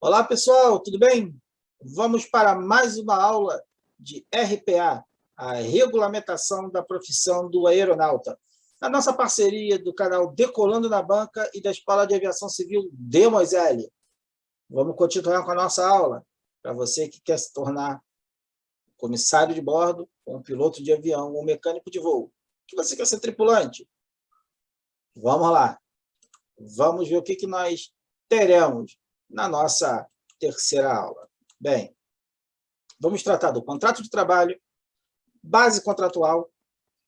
Olá, pessoal, tudo bem? Vamos para mais uma aula de RPA, a regulamentação da profissão do aeronauta. A nossa parceria do canal Decolando na Banca e da Escola de Aviação Civil de Moisés. Vamos continuar com a nossa aula. Para você que quer se tornar comissário de bordo, ou um piloto de avião, ou um mecânico de voo, que você quer ser tripulante. Vamos lá. Vamos ver o que nós teremos na nossa terceira aula. Bem, vamos tratar do contrato de trabalho, base contratual,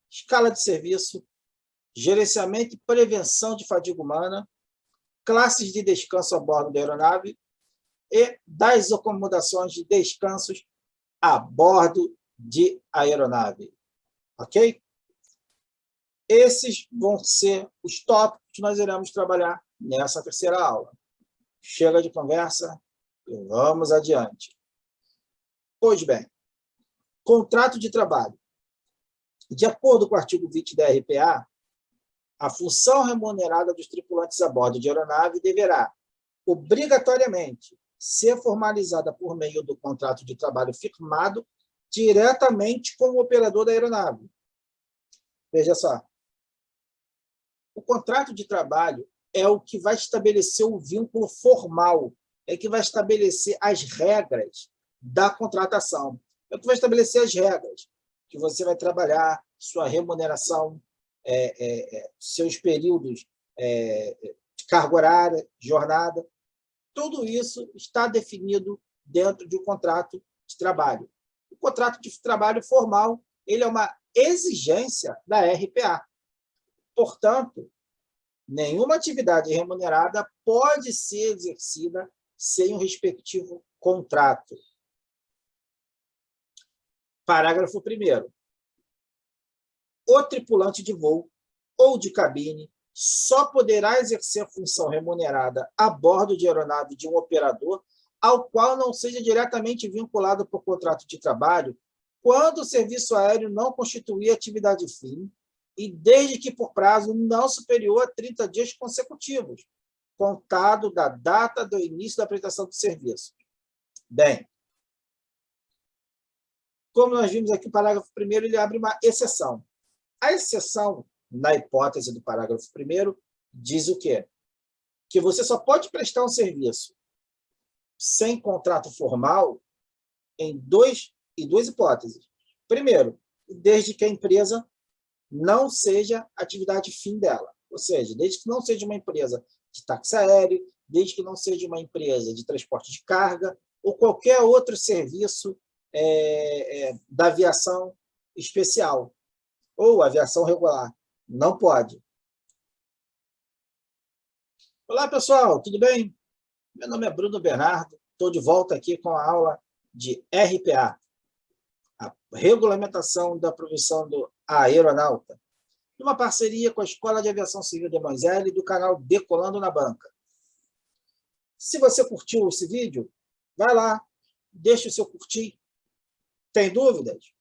escala de serviço, gerenciamento e prevenção de fadiga humana, classes de descanso a bordo da aeronave e das acomodações de descansos a bordo de aeronave. Ok? Esses vão ser os tópicos que nós iremos trabalhar nessa terceira aula. Chega de conversa e vamos adiante. Pois bem, contrato de trabalho. De acordo com o artigo 20 da RPA, a função remunerada dos tripulantes a bordo de aeronave deverá, obrigatoriamente, ser formalizada por meio do contrato de trabalho firmado diretamente com o operador da aeronave. Veja só. O contrato de trabalho é o que vai estabelecer o vínculo formal, é que vai estabelecer as regras da contratação, é o que vai estabelecer as regras, que você vai trabalhar, sua remuneração, seus períodos de carga horária, jornada, tudo isso está definido dentro de um contrato de trabalho. O contrato de trabalho formal, ele é uma exigência da RPA. Portanto, nenhuma atividade remunerada pode ser exercida sem o respectivo contrato. Parágrafo 1º. O tripulante de voo ou de cabine só poderá exercer a função remunerada a bordo de aeronave de um operador ao qual não seja diretamente vinculado por contrato de trabalho quando o serviço aéreo não constituir atividade fim e desde que por prazo não superior a 30 dias consecutivos, contado da data do início da prestação do serviço. Bem, como nós vimos aqui, o parágrafo 1º ele abre uma exceção. A exceção, na hipótese do parágrafo 1º, diz o quê? Que você só pode prestar um serviço sem contrato formal em duas hipóteses. Primeiro, desde que a empresa não seja atividade fim dela. Ou seja, desde que não seja uma empresa de táxi aéreo, desde que não seja uma empresa de transporte de carga ou qualquer outro serviço da aviação especial ou aviação regular. Não pode. Olá, pessoal, tudo bem? Meu nome é Bruno Bernardo, estou de volta aqui com a aula de RPA, a regulamentação da profissão do aeronauta, numa parceria com a Escola de Aviação Civil de Moisés e do canal Decolando na Banca. Se você curtiu esse vídeo, vai lá, deixa o seu curtir. Tem dúvidas?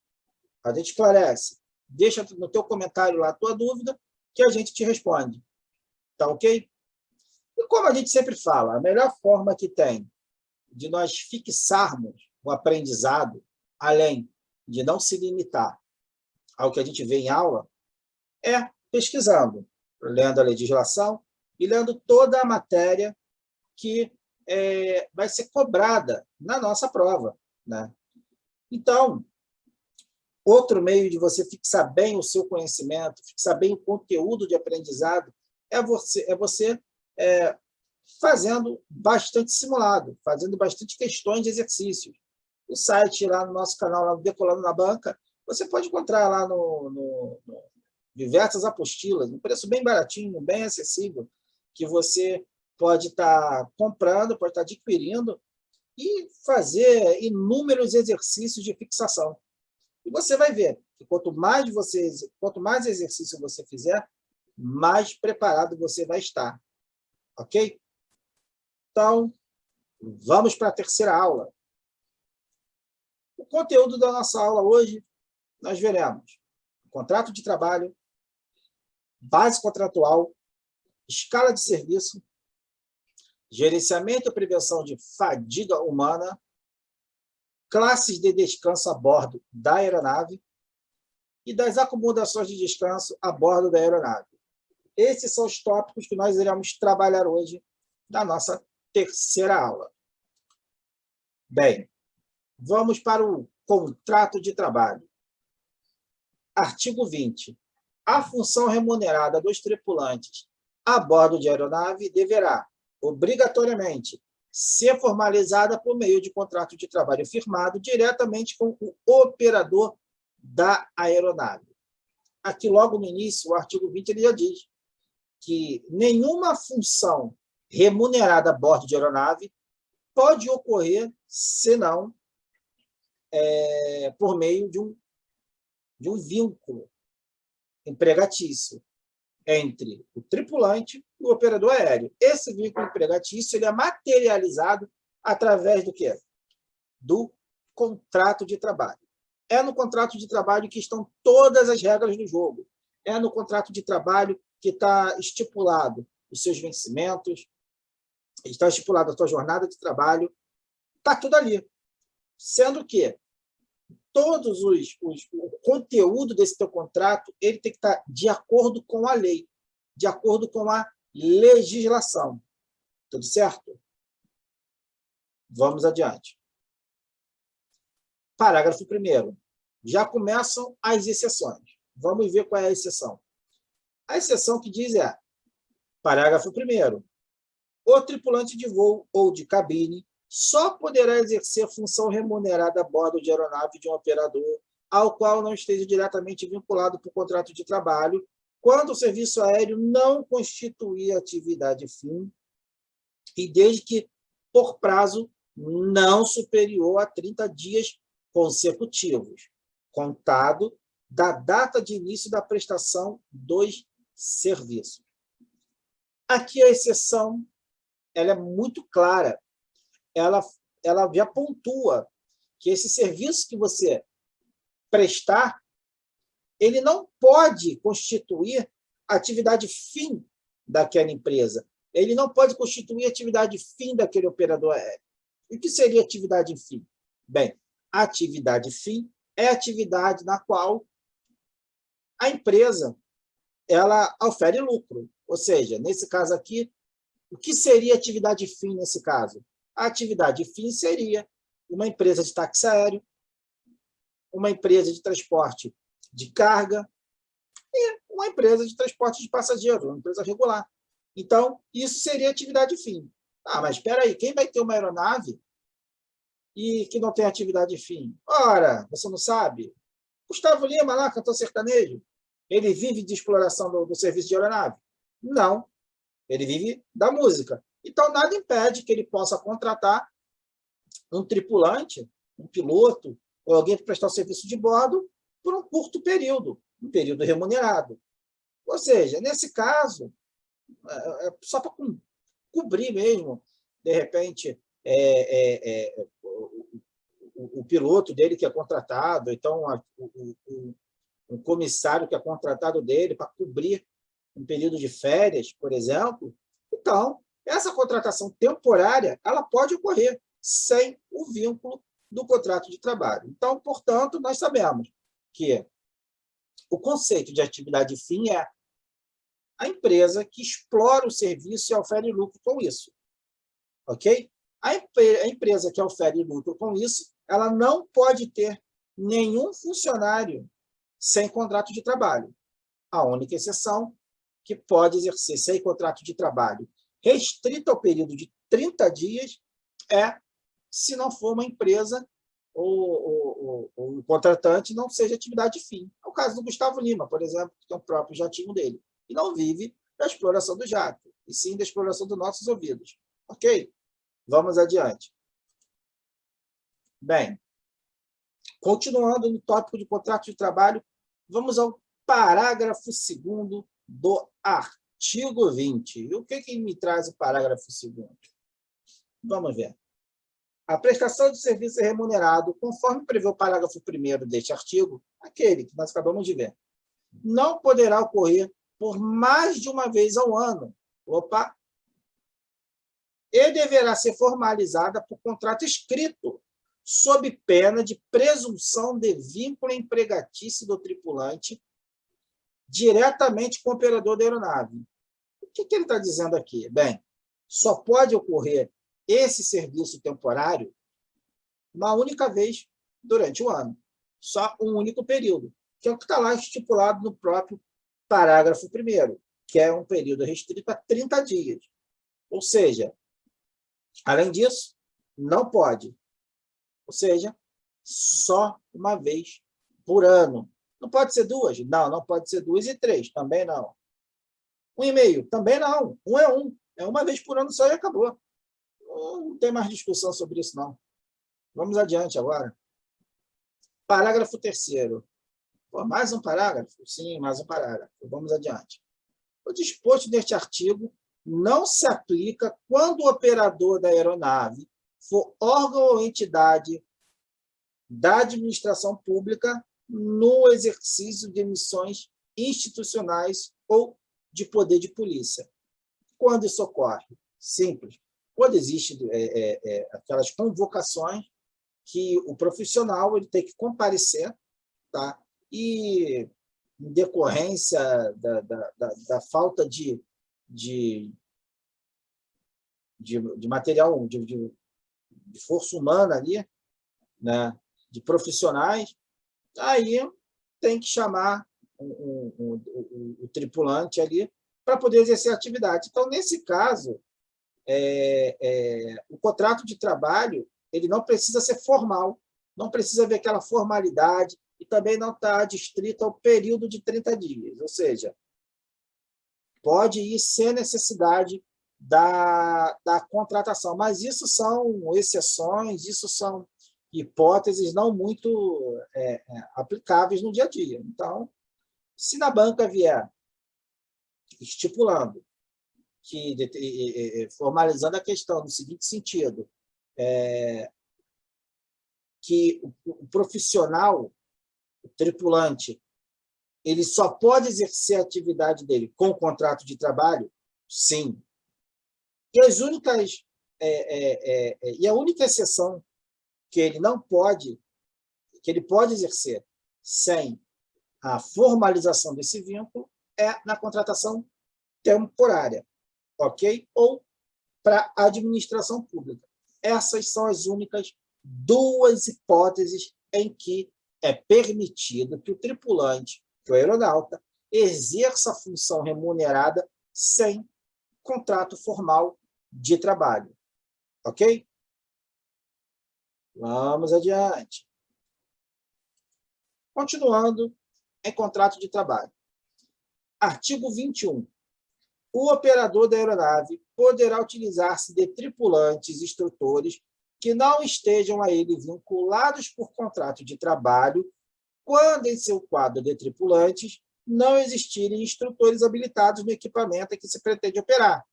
A gente esclarece. Deixa no teu comentário lá a tua dúvida, que a gente te responde. Tá ok? E como a gente sempre fala, a melhor forma que tem de nós fixarmos o aprendizado, além de não se limitar ao que a gente vê em aula, é pesquisando, lendo a legislação e lendo toda a matéria que vai ser cobrada na nossa prova, né? Então, outro meio de você fixar bem o seu conhecimento, fixar bem o conteúdo de aprendizado, é você fazendo bastante simulado, fazendo bastante questões de exercícios. O site lá no nosso canal, lá no Decolando na Banca, você pode encontrar lá no diversas apostilas, um preço bem baratinho, bem acessível, que você pode estar comprando, pode estar adquirindo e fazer inúmeros exercícios de fixação. E você vai ver que quanto mais exercício você fizer, mais preparado você vai estar. Ok? Então, vamos para a terceira aula. O conteúdo da nossa aula hoje, nós veremos contrato de trabalho, base contratual, escala de serviço, gerenciamento e prevenção de fadiga humana, classes de descanso a bordo da aeronave e das acomodações de descanso a bordo da aeronave. Esses são os tópicos que nós iremos trabalhar hoje na nossa terceira aula. Bem, vamos para o contrato de trabalho. Artigo 20. A função remunerada dos tripulantes a bordo de aeronave deverá, obrigatoriamente, ser formalizada por meio de contrato de trabalho firmado diretamente com o operador da aeronave. Aqui, logo no início, o artigo 20 ele já diz que nenhuma função remunerada a bordo de aeronave pode ocorrer senão por meio de um vínculo empregatício entre o tripulante e o operador aéreo. Esse vínculo empregatício ele é materializado através do quê? Do contrato de trabalho. É no contrato de trabalho que estão todas as regras do jogo. É no contrato de trabalho que está estipulado os seus vencimentos, está estipulada a sua jornada de trabalho, está tudo ali. Sendo que o conteúdo desse teu contrato ele tem que estar de acordo com a lei, de acordo com a legislação. Tudo certo? Vamos adiante. Parágrafo 1º. Já começam as exceções. Vamos ver qual é a exceção. A exceção que diz é, parágrafo 1º, o tripulante de voo ou de cabine só poderá exercer função remunerada a bordo de aeronave de um operador ao qual não esteja diretamente vinculado por contrato de trabalho, quando o serviço aéreo não constituir atividade fim e desde que por prazo não superior a 30 dias consecutivos, contado da data de início da prestação dos serviços. Aqui a exceção ela é muito clara. Ela já pontua que esse serviço que você prestar, ele não pode constituir atividade fim daquela empresa. Ele não pode constituir atividade fim daquele operador aéreo. E o que seria atividade fim? Bem, a atividade fim é a atividade na qual a empresa ela ofere lucro. Ou seja, nesse caso aqui, o que seria atividade fim nesse caso? A atividade fim seria uma empresa de táxi aéreo, uma empresa de transporte de carga e uma empresa de transporte de passageiros, uma empresa regular. Então, isso seria atividade fim. Ah, mas espera aí, quem vai ter uma aeronave e que não tem atividade fim? Ora, você não sabe? Gustavo Lima, lá, cantor sertanejo, ele vive de exploração do serviço de aeronave? Não, ele vive da música. Então, nada impede que ele possa contratar um tripulante, um piloto, ou alguém para prestar o serviço de bordo por um curto período, um período remunerado. Ou seja, nesse caso, só para cobrir mesmo, de repente, o piloto dele que é contratado, então o comissário que é contratado dele para cobrir um período de férias, por exemplo. Então, essa contratação temporária ela pode ocorrer sem o vínculo do contrato de trabalho. Então, portanto, nós sabemos que o conceito de atividade fim é a empresa que explora o serviço e ofere lucro com isso. Ok? A empresa que ofere lucro com isso, ela não pode ter nenhum funcionário sem contrato de trabalho. A única exceção que pode exercer sem contrato de trabalho restrito ao período de 30 dias é se não for uma empresa ou o contratante não seja atividade fim. É o caso do Gustavo Lima, por exemplo, que tem o próprio jatinho dele, e não vive da exploração do jato, e sim da exploração dos nossos ouvidos. Ok? Vamos adiante. Bem, continuando no tópico de contrato de trabalho, vamos ao parágrafo 2º do artigo 20. E o que me traz o parágrafo 2º? Vamos ver. A prestação de serviço é remunerado, conforme prevê o parágrafo 1º deste artigo, aquele que nós acabamos de ver, não poderá ocorrer por mais de uma vez ao ano. Opa! e deverá ser formalizada por contrato escrito, sob pena de presunção de vínculo empregatício do tripulante diretamente com o operador da aeronave. O que ele está dizendo aqui? Bem, só pode ocorrer esse serviço temporário uma única vez durante o ano, só um único período, que é o que está lá estipulado no próprio parágrafo 1º, que é um período restrito a 30 dias. Ou seja, além disso, não pode. Ou seja, só uma vez por ano. Não pode ser duas? Não, não pode ser 2 e 3, também não. 1,5, também não. É um. É uma vez por ano só e acabou. Não tem mais discussão sobre isso, não. Vamos adiante agora. Parágrafo 3º. Pô, mais um parágrafo? Sim, mais um parágrafo. Vamos adiante. O disposto deste artigo não se aplica quando o operador da aeronave for órgão ou entidade da administração pública no exercício de missões institucionais ou de poder de polícia. Quando isso ocorre? Simples. Quando existem aquelas convocações que o profissional ele tem que comparecer, tá? E, em decorrência da falta de material, de força humana ali, né? De profissionais, aí tem que chamar o tripulante ali para poder exercer a atividade. Então, nesse caso, o contrato de trabalho ele não precisa ser formal, não precisa haver aquela formalidade e também não está adstrito ao período de 30 dias. Ou seja, pode ir sem necessidade da contratação, mas isso são exceções, isso são hipóteses não muito aplicáveis no dia a dia. Então, se na banca vier estipulando, formalizando a questão no seguinte sentido, que o profissional, o tripulante, ele só pode exercer a atividade dele com contrato de trabalho? Sim. E a única exceção que ele não pode, que ele pode exercer sem a formalização desse vínculo é na contratação temporária, ok? Ou para a administração pública. Essas são as únicas duas hipóteses em que é permitido que o tripulante, que o aeronauta, exerça a função remunerada sem contrato formal de trabalho. Ok? Vamos adiante. Continuando em contrato de trabalho. Artigo 21. O operador da aeronave poderá utilizar-se de tripulantes instrutores que não estejam a ele vinculados por contrato de trabalho, quando em seu quadro de tripulantes não existirem instrutores habilitados no equipamento em que se pretende operar,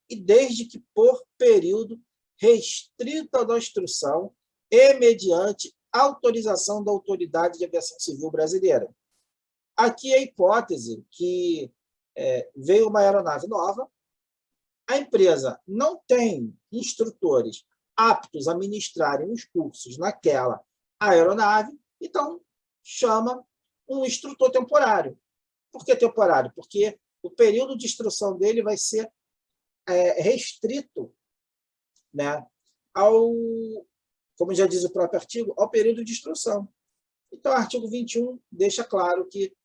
e desde que por período restrito da instrução e mediante autorização da Autoridade de Aviação Civil Brasileira. Aqui é a hipótese que veio uma aeronave nova, a empresa não tem instrutores aptos a ministrarem os cursos naquela aeronave, então chama um instrutor temporário. Por que temporário? Porque o período de instrução dele vai ser restrito, né, como já diz o próprio artigo, ao período de instrução. Então, o artigo 21 deixa claro que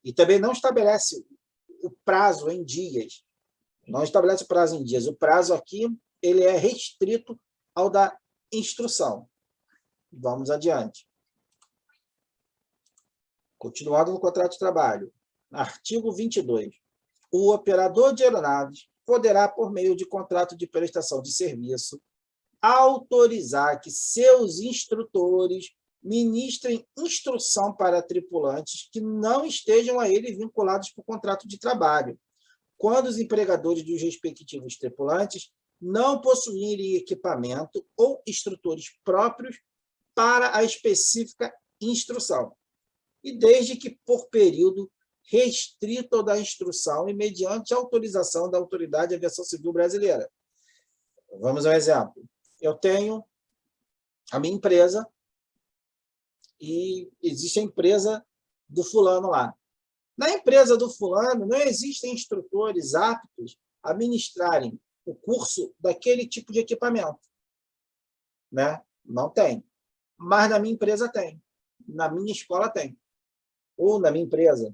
e também não estabelece o prazo em dias. Não estabelece o prazo em dias. O prazo aqui ele é restrito ao da instrução. Vamos adiante. Continuando no contrato de trabalho. Artigo 22. O operador de aeronaves poderá, por meio de contrato de prestação de serviço, autorizar que seus instrutores ministrem instrução para tripulantes que não estejam a ele vinculados por contrato de trabalho, quando os empregadores dos respectivos tripulantes não possuírem equipamento ou instrutores próprios para a específica instrução, e desde que por período restrita ou da instrução e mediante autorização da Autoridade de Aviação Civil Brasileira. Vamos ao exemplo. Eu tenho a minha empresa e existe a empresa do fulano lá. Na empresa do fulano, não existem instrutores aptos a ministrarem o curso daquele tipo de equipamento. Né? Não tem. Mas na minha empresa tem. Na minha escola tem. Ou na minha empresa.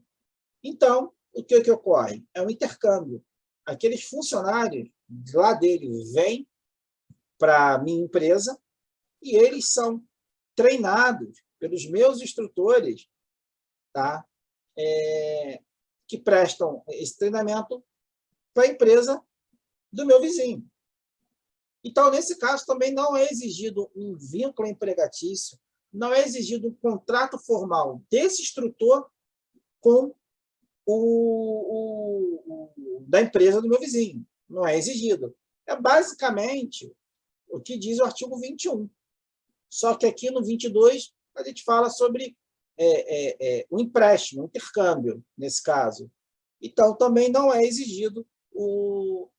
Então, o que ocorre? É um intercâmbio. Aqueles funcionários lá dele vêm para a minha empresa e eles são treinados pelos meus instrutores, tá? Que prestam esse treinamento para a empresa do meu vizinho. Então, nesse caso, também não é exigido um vínculo empregatício, não é exigido um contrato formal desse instrutor com da empresa do meu vizinho. Não é exigido. É basicamente o que diz o artigo 21. Só que aqui no 22 a gente fala sobre o empréstimo, o intercâmbio, nesse caso. Então, também não é exigido o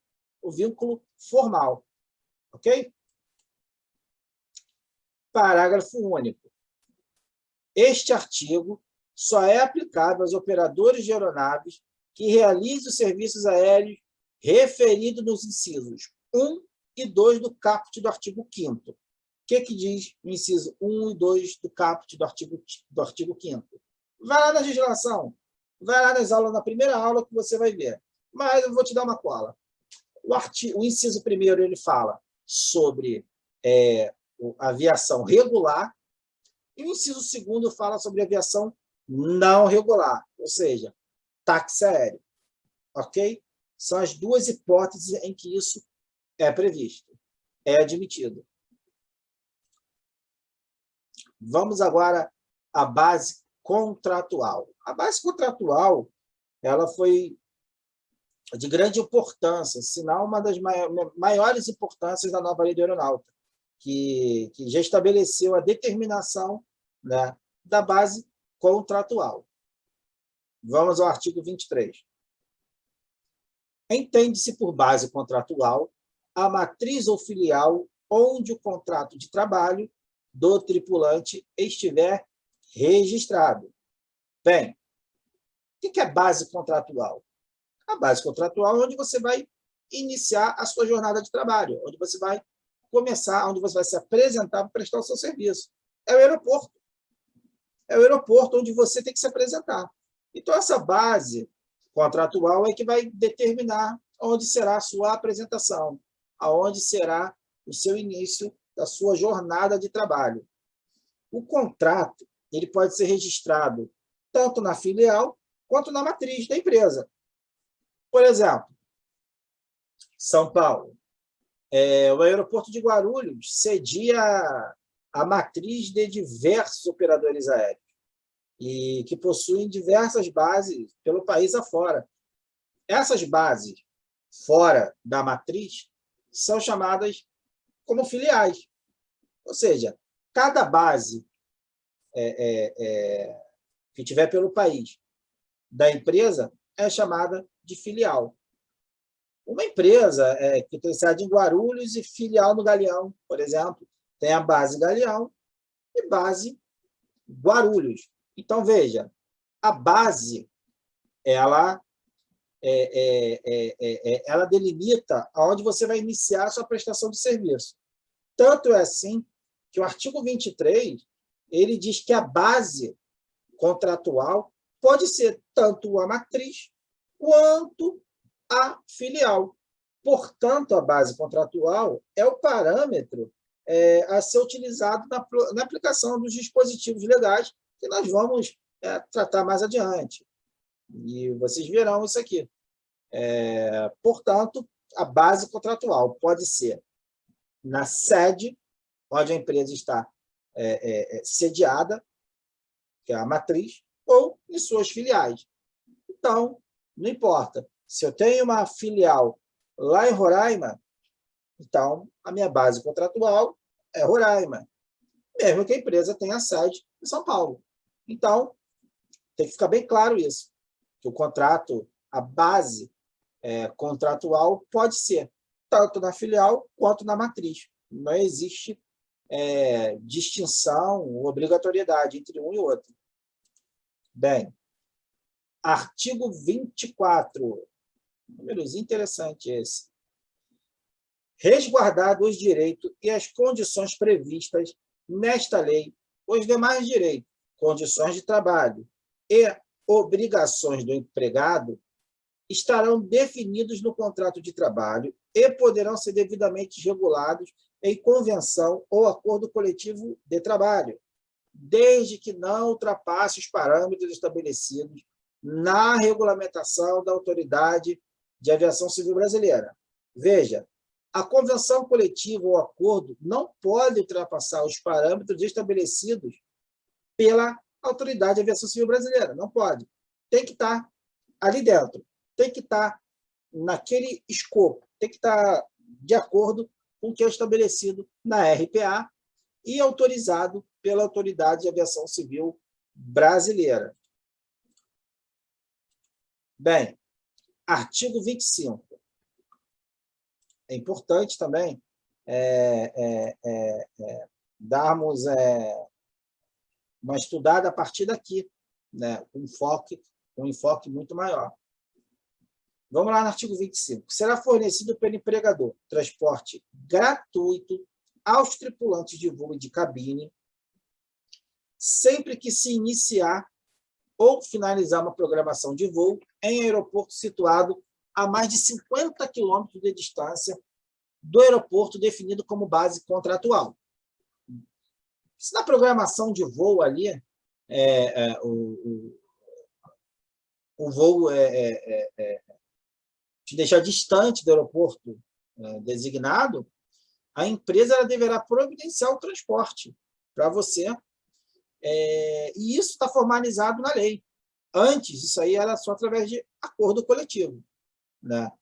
vínculo formal. Ok? Parágrafo único. Este artigo só é aplicável aos operadores de aeronaves que realizem os serviços aéreos referidos nos incisos 1 e 2 do caput do artigo 5º. O que diz o inciso 1 e 2 do caput do artigo 5º? Vai lá na legislação, vai lá nas aulas, na primeira aula que você vai ver. Mas eu vou te dar uma cola. O inciso 1º, ele fala sobre a aviação regular, e o inciso 2º fala sobre aviação não regular, ou seja, táxi aéreo. Ok? São as duas hipóteses em que isso é previsto, é admitido. Vamos agora à base contratual. A base contratual ela foi de grande importância, se não uma das maiores importâncias da nova lei da aeronáutica, que já estabeleceu a determinação, né, da base contratual. Vamos ao artigo 23. Entende-se por base contratual a matriz ou filial onde o contrato de trabalho do tripulante estiver registrado. Bem, o que é base contratual? A base contratual é onde você vai iniciar a sua jornada de trabalho, onde você vai começar, onde você vai se apresentar para prestar o seu serviço. É o aeroporto. É o aeroporto onde você tem que se apresentar. Então, essa base contratual é que vai determinar onde será a sua apresentação, aonde será o seu início da sua jornada de trabalho. O contrato ele pode ser registrado tanto na filial quanto na matriz da empresa. Por exemplo, São Paulo. O aeroporto de Guarulhos cedia a matriz de diversos operadores aéreos e que possuem diversas bases pelo país afora. Essas bases fora da matriz são chamadas como filiais. Ou seja, cada base que tiver pelo país da empresa é chamada de filial. Uma empresa que tem sede em Guarulhos e filial no Galeão, por exemplo, tem a base Galeão e base Guarulhos. Então, veja, a base ela delimita aonde você vai iniciar a sua prestação de serviço. Tanto é assim que o artigo 23 ele diz que a base contratual pode ser tanto a matriz quanto a filial. Portanto, a base contratual é o parâmetro a ser utilizado na aplicação dos dispositivos legais que nós vamos tratar mais adiante. E vocês verão isso aqui. Portanto, a base contratual pode ser na sede, onde a empresa está sediada, que é a matriz, ou em suas filiais. Então, não importa. Se eu tenho uma filial lá em Roraima, então a minha base contratual é Roraima, mesmo que a empresa tenha sede em São Paulo. Então, tem que ficar bem claro isso. que o contrato, a base contratual pode ser tanto na filial quanto na matriz. Não existe distinção, obrigatoriedade entre um e outro. Bem, artigo 24. Númerozinho interessante esse. Resguardados os direitos e as condições previstas nesta lei, os demais direitos, condições de trabalho e obrigações do empregado estarão definidos no contrato de trabalho e poderão ser devidamente regulados em convenção ou acordo coletivo de trabalho, desde que não ultrapasse os parâmetros estabelecidos na regulamentação da Autoridade de Aviação Civil Brasileira. Veja, a convenção coletiva ou acordo não pode ultrapassar os parâmetros estabelecidos pela Autoridade de Aviação Civil Brasileira. Não pode. Tem que estar ali dentro. Tem que estar naquele escopo. Tem que estar de acordo com o que é estabelecido na RPA e autorizado pela Autoridade de Aviação Civil Brasileira. Bem, artigo 25. É importante também darmos uma estudada a partir daqui, né, com um enfoque muito maior. Vamos lá no artigo 25. Será fornecido pelo empregador transporte gratuito aos tripulantes de voo e de cabine, sempre que se iniciar ou finalizar uma programação de voo em aeroporto situado a mais de 50 quilômetros de distância do aeroporto definido como base contratual. Se na programação de voo ali, o voo te deixar distante do aeroporto designado, a empresa ela deverá providenciar o transporte para você, e isso está formalizado na lei. Antes, isso aí era só através de acordo coletivo, né?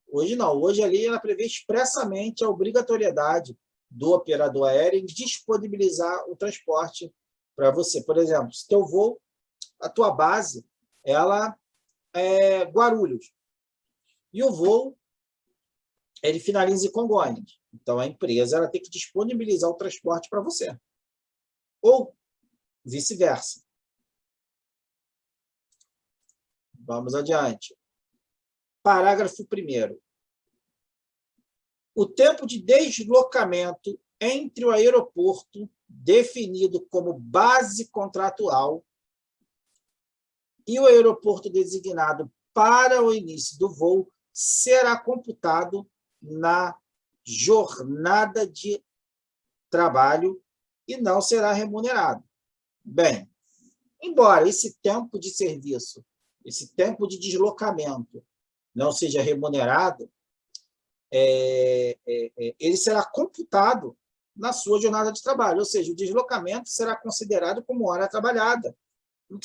Hoje não. Hoje a lei ela prevê expressamente a obrigatoriedade do operador aéreo em disponibilizar o transporte para você. Por exemplo, se teu voo, a tua base, ela é Guarulhos, e o voo ele finaliza em Congonhas. Então, a empresa ela tem que disponibilizar o transporte para você. Ou vice-versa. Vamos adiante. Parágrafo 1º. O tempo de deslocamento entre o aeroporto, definido como base contratual, e o aeroporto designado para o início do voo será computado na jornada de trabalho e não será remunerado. Bem, embora esse tempo de serviço, esse tempo de deslocamento não seja remunerado, ele será computado na sua jornada de trabalho, ou seja, o deslocamento será considerado como hora trabalhada, o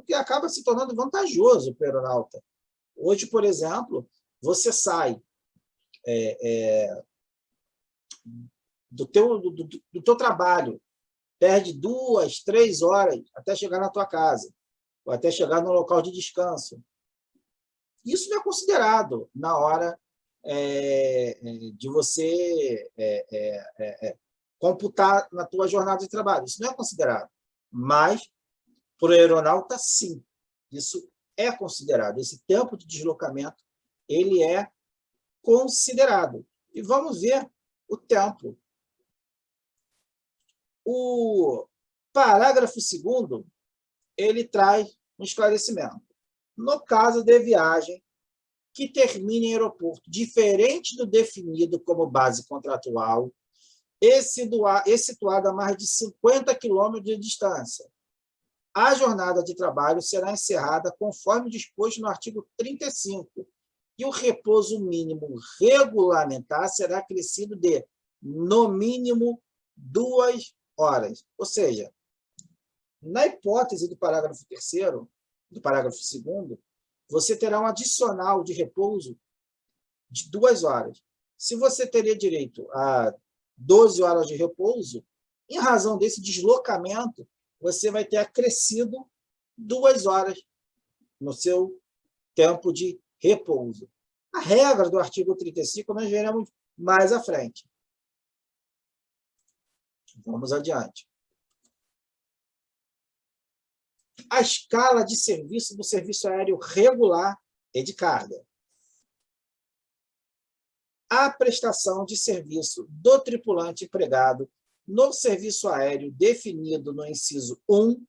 que acaba se tornando vantajoso para o aeronauta. Hoje, por exemplo, você sai do teu trabalho, perde 2, 3 horas até chegar na tua casa, ou até chegar no local de descanso. Isso não é considerado na hora de você computar na tua jornada de trabalho. Isso não é considerado. Mas, para o aeronauta, sim. Isso é considerado. Esse tempo de deslocamento ele é considerado. E vamos ver o tempo. O parágrafo 2º, ele traz um esclarecimento. No caso de viagem que termine em aeroporto diferente do definido como base contratual e situado a mais de 50 quilômetros de distância, a jornada de trabalho será encerrada conforme disposto no artigo 35, e o repouso mínimo regulamentar será acrescido de, no mínimo, 2 horas. Ou seja, na hipótese do parágrafo 3º, do parágrafo 2º, você terá um adicional de repouso de 2 horas. Se você teria direito a 12 horas de repouso, em razão desse deslocamento, você vai ter acrescido 2 horas no seu tempo de repouso. A regra do artigo 35 nós veremos mais à frente. Vamos adiante. A escala de serviço do serviço aéreo regular e de carga. A prestação de serviço do tripulante empregado no serviço aéreo definido no inciso 1,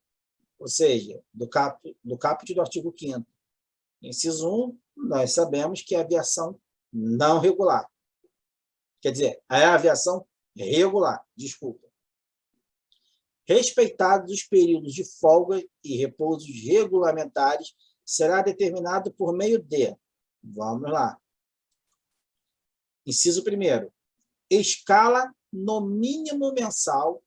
ou seja, do caput do artigo 5º. Inciso 1, nós sabemos que é aviação não regular. Quer dizer, é a aviação regular, desculpa. Respeitados os períodos de folga e repousos regulamentares, será determinado por meio de, vamos lá, inciso 1º, escala no mínimo mensal,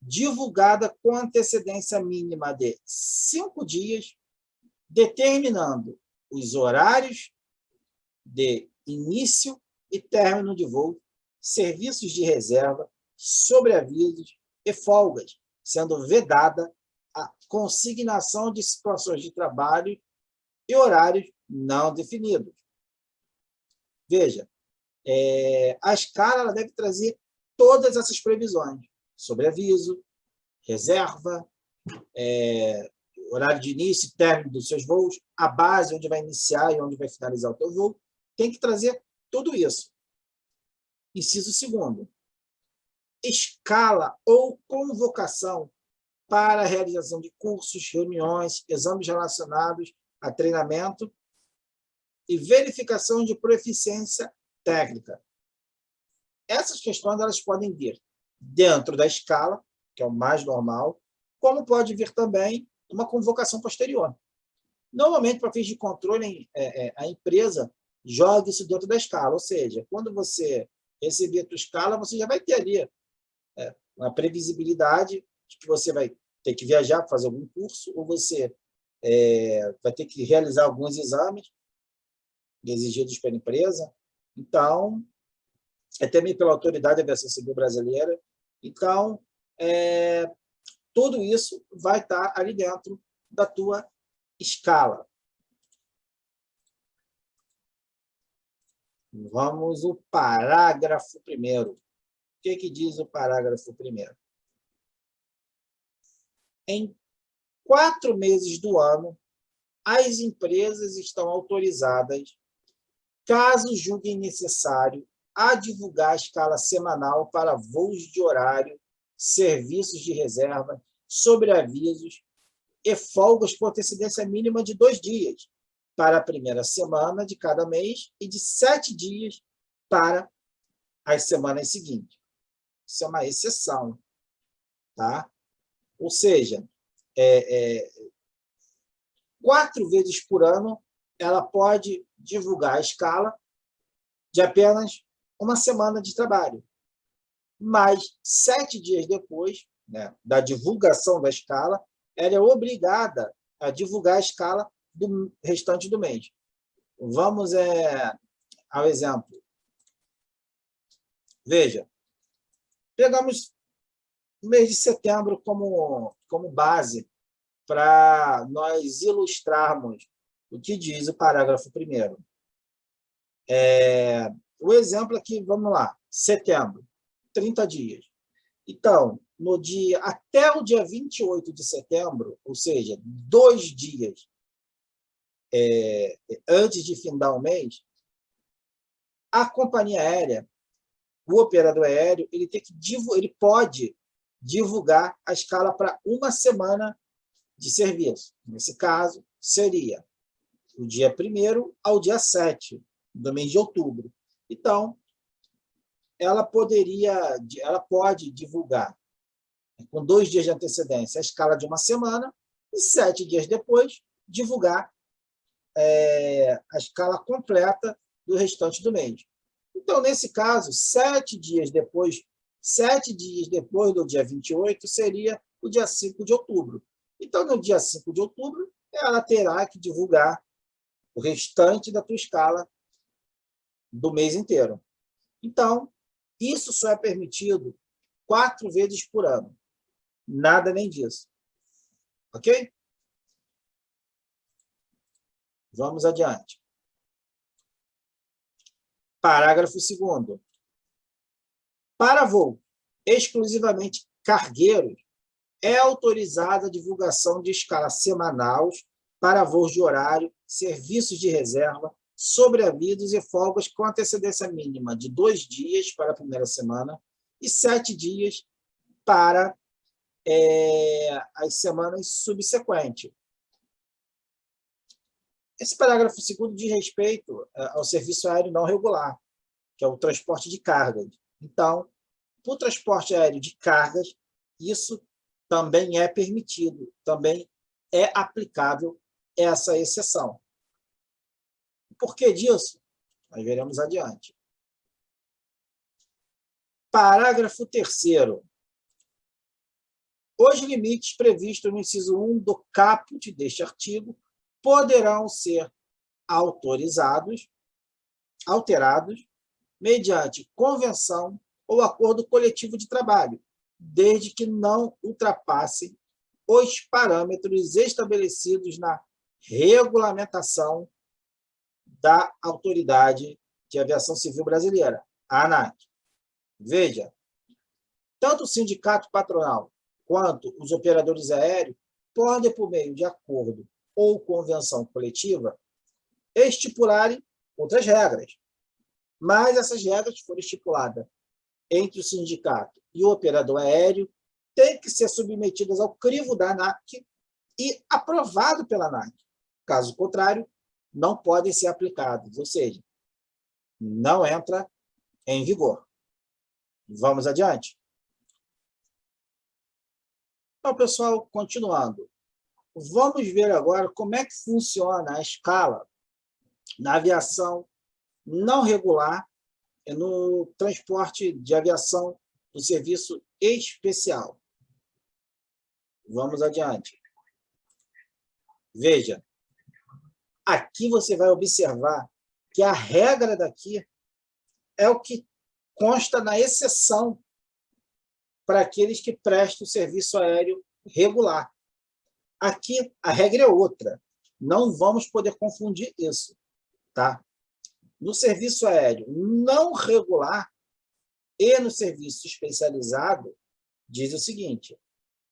divulgada com antecedência mínima de 5 dias, determinando os horários de início e término de voo, serviços de reserva, sobreavisos e folgas, sendo vedada a consignação de situações de trabalho e horários não definidos. Veja, a escala ela deve trazer todas essas previsões: sobreaviso, reserva, horário de início e término dos seus voos, a base onde vai iniciar e onde vai finalizar o teu voo, tem que trazer tudo isso. Inciso 2º. Escala ou convocação para a realização de cursos, reuniões, exames relacionados a treinamento e verificação de proficiência técnica. Essas questões elas podem vir dentro da escala, que é o mais normal, como pode vir também uma convocação posterior. Normalmente, para fins de controle, a empresa joga isso dentro da escala, ou seja, quando você receber a tua escala, você já vai ter ali uma previsibilidade de que você vai ter que viajar para fazer algum curso, ou você vai ter que realizar alguns exames exigidos pela empresa. Então, também pela Autoridade de Aviação Civil Brasileira. Então, tudo isso vai estar ali dentro da tua escala. Vamos ao parágrafo 1º. O que diz o parágrafo 1º? Em 4 meses do ano, as empresas estão autorizadas, caso julguem necessário, a divulgar a escala semanal para voos de horário, serviços de reserva, sobreavisos e folgas com antecedência mínima de 2 dias para a primeira semana de cada mês e de 7 dias para as semanas seguintes. Isso é uma exceção, tá? Ou seja, 4 vezes por ano ela pode divulgar a escala de apenas uma semana de trabalho. Mas 7 dias depois, né, da divulgação da escala, ela é obrigada a divulgar a escala do restante do mês. Vamos ao exemplo. Veja, pegamos o mês de setembro como base para nós ilustrarmos o que diz o parágrafo 1º. O exemplo aqui, vamos lá, setembro, 30 dias. Então, até o dia 28 de setembro, ou seja, 2 dias antes de findar o mês, a companhia aérea, o operador aéreo, ele pode divulgar a escala para uma semana de serviço. Nesse caso, seria do dia 1º ao dia 7 do mês de outubro. Então, ela pode divulgar com 2 dias de antecedência a escala de uma semana e 7 dias depois divulgar a escala completa do restante do mês. Então, nesse caso, 7 dias depois do dia 28 seria o dia 5 de outubro. Então, no dia 5 de outubro, ela terá que divulgar o restante da tua escala do mês inteiro. Então, isso só é permitido 4 vezes por ano. Nada além disso. Ok? Vamos adiante. Parágrafo 2º. Para voo exclusivamente cargueiros, é autorizada a divulgação de escala semanal para voos de horário, serviços de reserva, sobreavisos e folgas com antecedência mínima de 2 dias para a primeira semana e 7 dias para as semanas subsequentes. Esse parágrafo 2º diz respeito ao serviço aéreo não regular, que é o transporte de cargas. Então, para o transporte aéreo de cargas, isso também é permitido, também é aplicável essa exceção. Por que disso? Nós veremos adiante. Parágrafo 3º. Os limites previstos no inciso 1 do caput deste artigo poderão ser alterados mediante convenção ou acordo coletivo de trabalho, desde que não ultrapassem os parâmetros estabelecidos na regulamentação da Autoridade de Aviação Civil Brasileira, a ANAC. Veja, tanto o sindicato patronal quanto os operadores aéreos podem, por meio de acordo ou convenção coletiva, estipularem outras regras. Mas essas regras foram estipuladas entre o sindicato e o operador aéreo, têm que ser submetidas ao crivo da ANAC e aprovado pela ANAC. Caso contrário, não podem ser aplicados, ou seja, não entra em vigor. Vamos adiante? Então, pessoal, continuando. Vamos ver agora como é que funciona a escala na aviação não regular e no transporte de aviação do serviço especial. Vamos adiante. Veja, aqui você vai observar que a regra daqui é o que consta na exceção para aqueles que prestam serviço aéreo regular. Aqui a regra é outra. Não vamos poder confundir isso, tá? No serviço aéreo não regular e no serviço especializado, diz o seguinte: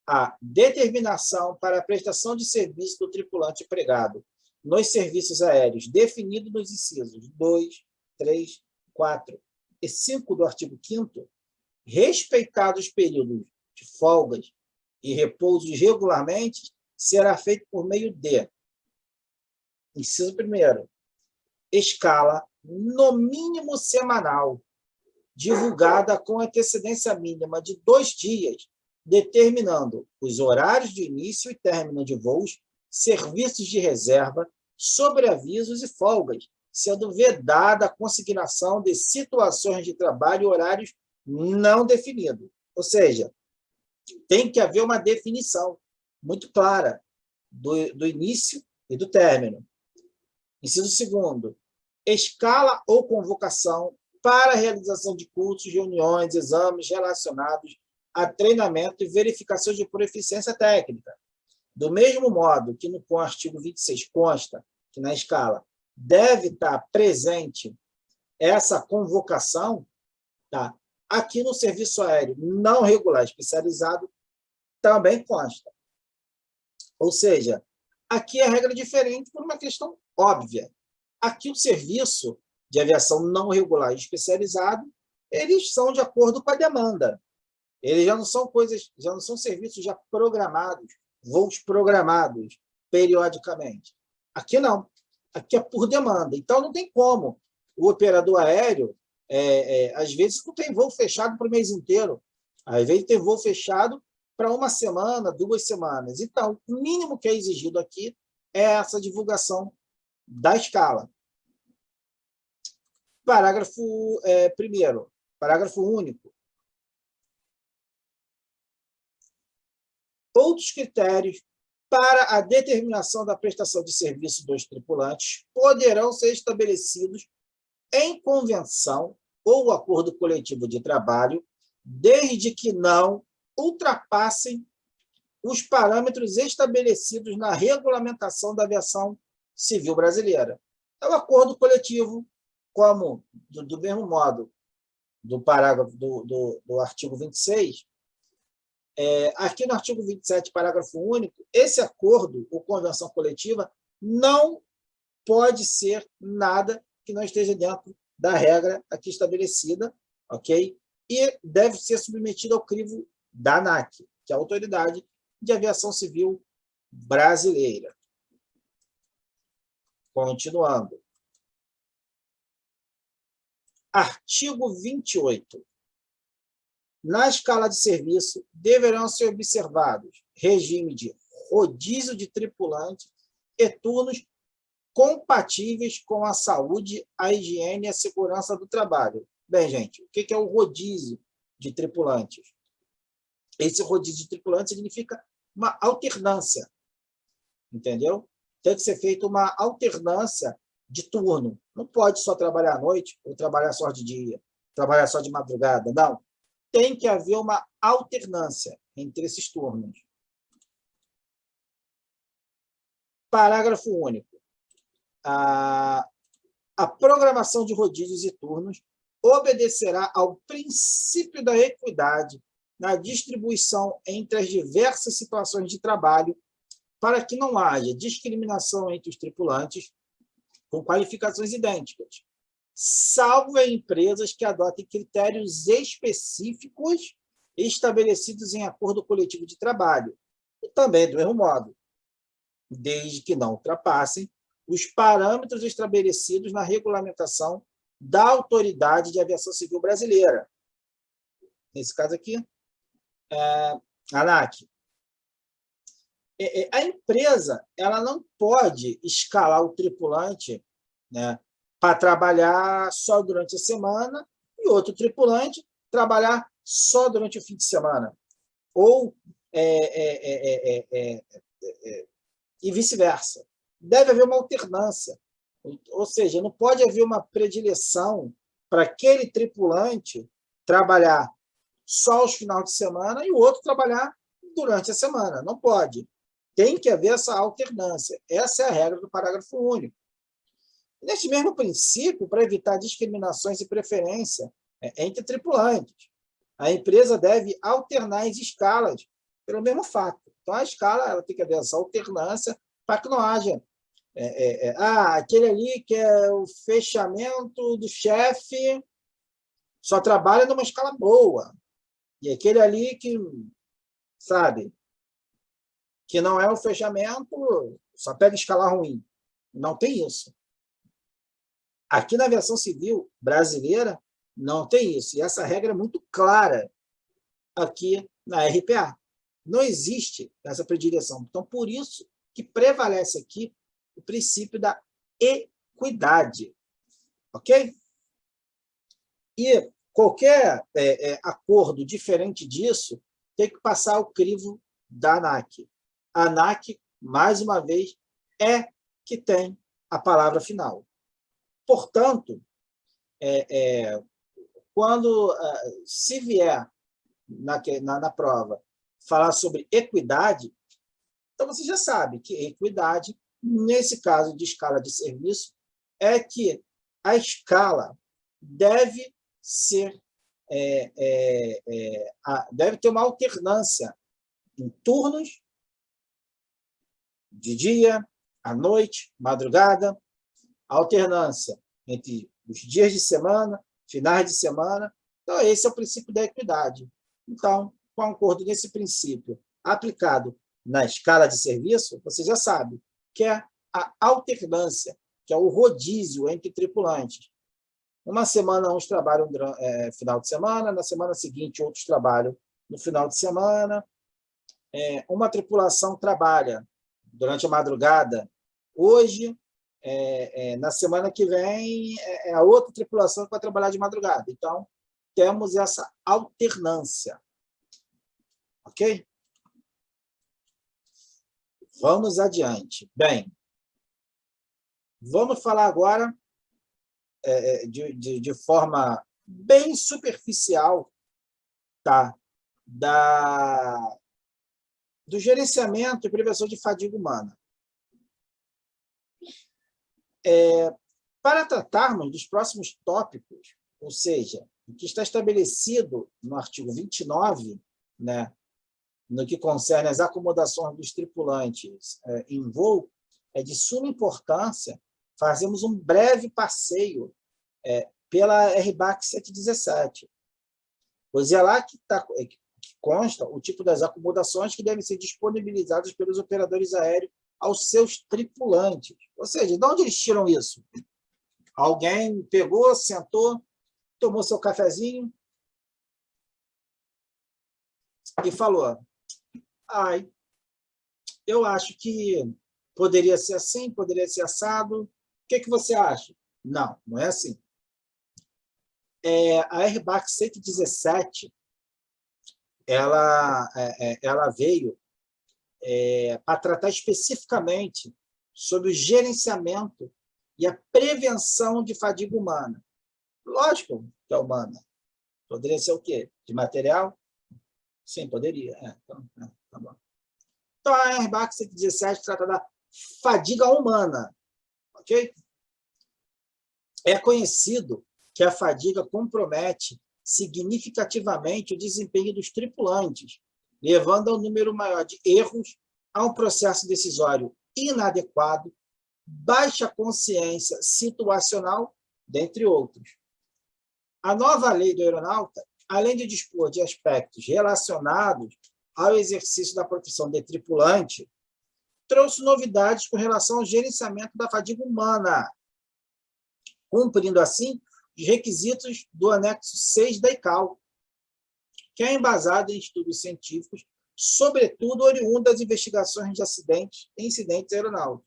a determinação para a prestação de serviço do tripulante empregado nos serviços aéreos definido nos incisos 2, 3, 4 e 5 do artigo 5º, respeitados os períodos de folgas e repousos regularmente, será feito por meio de, inciso 1º, escala no mínimo semanal, divulgada com antecedência mínima de 2 dias, determinando os horários de início e término de voos, serviços de reserva, sobreavisos e folgas, sendo vedada a consignação de situações de trabalho e horários não definidos. Ou seja, tem que haver uma definição muito clara do início e do término. Inciso 2º, escala ou convocação para a realização de cursos, reuniões, exames relacionados a treinamento e verificação de proficiência técnica. Do mesmo modo que no artigo 26 consta que na escala deve estar presente essa convocação, tá? Aqui no serviço aéreo não regular especializado também consta. Ou seja, aqui a regra é diferente por uma questão óbvia. Aqui o serviço de aviação não regular e especializado, eles são de acordo com a demanda. Eles já não são serviços já programados, voos programados periodicamente. Aqui não. Aqui é por demanda. Então, não tem como. O operador aéreo, às vezes, não tem voo fechado para o mês inteiro. Às vezes, tem voo fechado para 1 semana, 2 semanas. Então, o mínimo que é exigido aqui é essa divulgação da escala. Parágrafo 1º. Parágrafo único. Outros critérios para a determinação da prestação de serviço dos tripulantes poderão ser estabelecidos em convenção ou acordo coletivo de trabalho, desde que não ultrapassem os parâmetros estabelecidos na regulamentação da aviação Civil Brasileira. É o acordo coletivo, como, do mesmo modo, do parágrafo do artigo 26, aqui no artigo 27, parágrafo único, esse acordo ou convenção coletiva não pode ser nada que não esteja dentro da regra aqui estabelecida, ok? E deve ser submetido ao crivo da ANAC, que é a Autoridade de Aviação Civil Brasileira. Continuando. Artigo 28. Na escala de serviço, deverão ser observados regime de rodízio de tripulantes e turnos compatíveis com a saúde, a higiene e a segurança do trabalho. Bem, gente, o que é o rodízio de tripulantes? Esse rodízio de tripulantes significa uma alternância, entendeu? Tem que ser feita uma alternância de turno. Não pode só trabalhar à noite ou trabalhar só de dia, trabalhar só de madrugada, não. Tem que haver uma alternância entre esses turnos. Parágrafo único. A programação de rodízios e turnos obedecerá ao princípio da equidade na distribuição entre as diversas situações de trabalho, para que não haja discriminação entre os tripulantes com qualificações idênticas, salvo em empresas que adotem critérios específicos estabelecidos em acordo coletivo de trabalho, e também do mesmo modo, desde que não ultrapassem os parâmetros estabelecidos na regulamentação da Autoridade de Aviação Civil Brasileira. Nesse caso aqui, ANAC. A empresa ela não pode escalar o tripulante, né, para trabalhar só durante a semana e outro tripulante trabalhar só durante o fim de semana. Ou e vice-versa. Deve haver uma alternância. Ou seja, não pode haver uma predileção para aquele tripulante trabalhar só aos finais de semana e o outro trabalhar durante a semana. Não pode. Tem que haver essa alternância. Essa é a regra do parágrafo único. Neste mesmo princípio, para evitar discriminações e preferência entre tripulantes, a empresa deve alternar as escalas pelo mesmo fato. Então, a escala ela tem que haver essa alternância para que não haja aquele ali que é o fechamento do chefe só trabalha numa escala boa. E aquele ali que, sabe, que não é o fechamento, só pega escala ruim. Não tem isso. Aqui na aviação civil brasileira, não tem isso. E essa regra é muito clara aqui na RPA. Não existe essa predileção. Então, por isso que prevalece aqui o princípio da equidade. Ok? E qualquer acordo diferente disso tem que passar ao crivo da ANAC. A ANAC, mais uma vez, é que tem a palavra final. Portanto, quando se vier na prova falar sobre equidade, então você já sabe que equidade, nesse caso de escala de serviço, é que a escala deve ser deve ter uma alternância em turnos de dia, à noite, madrugada, alternância entre os dias de semana, finais de semana. Então, esse é o princípio da equidade. Então, com acordo nesse princípio aplicado na escala de serviço, você já sabe que é a alternância, que é o rodízio entre tripulantes. Uma semana, uns trabalham final de semana, na semana seguinte, outros trabalham no final de semana. Uma tripulação trabalha durante a madrugada hoje, na semana que vem, a outra tripulação que vai trabalhar de madrugada. Então, temos essa alternância. Ok? Vamos adiante. Bem, vamos falar agora de forma bem superficial, tá? Do gerenciamento e prevenção de fadiga humana. Para tratarmos dos próximos tópicos, ou seja, o que está estabelecido no artigo 29, né, no que concerne as acomodações dos tripulantes em voo, é de suma importância fazermos um breve passeio pela RBAC 117, pois é lá que consta o tipo das acomodações que devem ser disponibilizadas pelos operadores aéreos aos seus tripulantes. Ou seja, de onde eles tiram isso? Alguém pegou, sentou, tomou seu cafezinho e falou: eu acho que poderia ser assim, poderia ser assado. O que você acha? Não, não é assim. A RBAC 117 ela veio para tratar especificamente sobre o gerenciamento e a prevenção de fadiga humana. Lógico que é humana. Poderia ser o quê? De material? Sim, poderia. Tá bom. Então, a RBAC 117 trata da fadiga humana. Ok? É conhecido que a fadiga compromete significativamente o desempenho dos tripulantes, levando ao número maior de erros, a um processo decisório inadequado, baixa consciência situacional, dentre outros. A nova lei do aeronauta, além de dispor de aspectos relacionados ao exercício da profissão de tripulante, trouxe novidades com relação ao gerenciamento da fadiga humana, cumprindo, assim, os requisitos do anexo 6 da ICAO, que é embasado em estudos científicos, sobretudo oriundo das investigações de acidentes e incidentes aeronáuticos.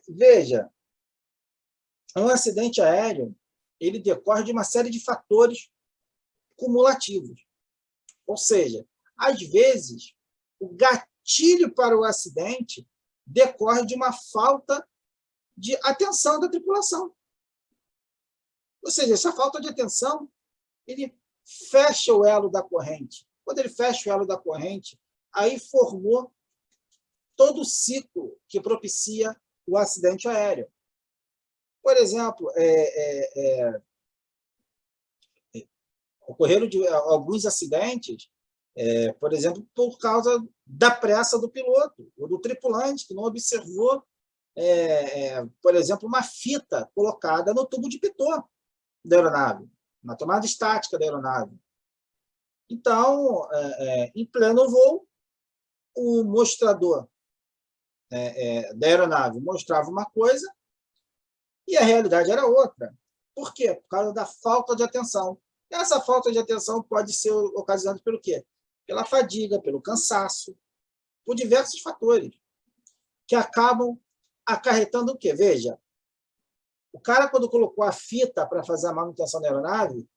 Veja, um acidente aéreo ele decorre de uma série de fatores cumulativos. Ou seja, às vezes, o gatilho para o acidente decorre de uma falta de atenção da tripulação. Ou seja, essa falta de atenção, ele fecha o elo da corrente. Quando ele fecha o elo da corrente, aí formou todo o ciclo que propicia o acidente aéreo. Por exemplo, ocorreram alguns acidentes, por exemplo, por causa da pressa do piloto ou do tripulante, que não observou, por exemplo, uma fita colocada no tubo de pitot da aeronave, na tomada estática da aeronave. Então, em pleno voo, o mostrador da aeronave mostrava uma coisa e a realidade era outra. Por quê? Por causa da falta de atenção. Essa falta de atenção pode ser ocasionada pelo quê? Pela fadiga, pelo cansaço, por diversos fatores que acabam acarretando o quê? Veja, o cara, quando colocou a fita para fazer a manutenção da aeronave,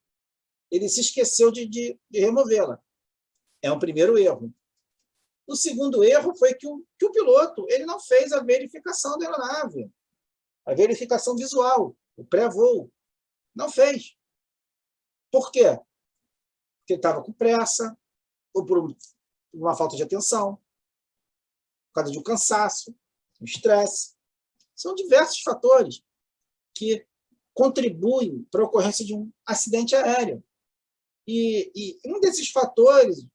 ele se esqueceu de removê-la. É um primeiro erro. O segundo erro foi que o piloto ele não fez a verificação da aeronave, a verificação visual, o pré-voo. Não fez. Por quê? Porque ele estava com pressa, ou por uma falta de atenção, por causa de um cansaço, um estresse. São diversos fatores que contribuem para a ocorrência de um acidente aéreo. E um desses fatores,